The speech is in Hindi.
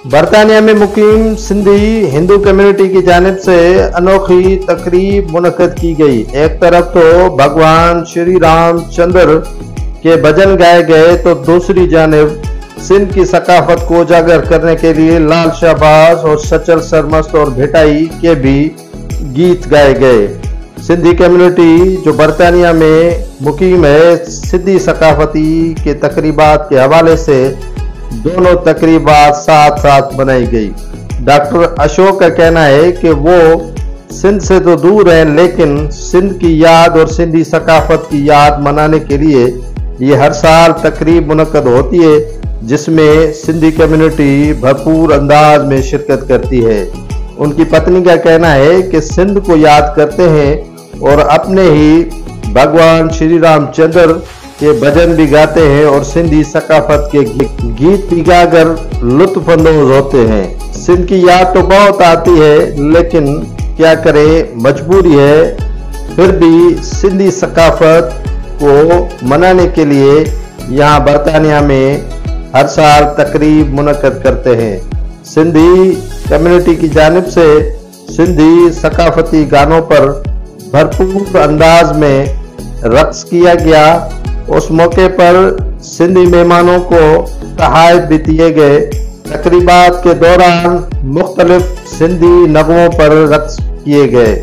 बरतानिया में मुकीम सिंधी हिंदू कम्युनिटी की जानिब से अनोखी तकरीब मुनक़द की गई। एक तरफ तो भगवान श्री रामचंद्र के भजन गाए गए तो दूसरी जानिब सिंध की सकाफत को उजागर करने के लिए लाल शाहबाज और सचल सरमस्त और भेटाई के भी गीत गाए गए। सिंधी कम्युनिटी जो बरतानिया में मुकीम है, सिंधी सकाफती के तकरीबात के हवाले से दोनों तकरीबात साथ साथ बनाई गई। डॉक्टर अशोक का कहना है कि वो सिंध से तो दूर हैं, लेकिन सिंध की याद और सिंधी सकाफत की याद मनाने के लिए ये हर साल तकरीब मुनक़द होती है, जिसमें सिंधी कम्युनिटी भरपूर अंदाज में शिरकत करती है। उनकी पत्नी का कहना है कि सिंध को याद करते हैं और अपने ही भगवान श्री रामचंद्र के भजन भी गाते हैं और सिंधी सकाफत के गीत भी गाकर लुत्फअंदोज होते हैं। सिंध की याद तो बहुत आती है, लेकिन क्या करें, मजबूरी है। फिर भी सिंधी सकाफत को मनाने के लिए यहाँ बरतानिया में हर साल तकरीब मुनक़द करते हैं। सिंधी कम्युनिटी की जानिब से सिंधी सकाफती गानों पर भरपूर अंदाज में रक्स किया गया। उस मौके पर सिंधी मेहमानों को तहाइफ भी दिए गए। तकरीबात के दौरान मुख्तलिफ सिंधी नगमों पर रक्स किए गए।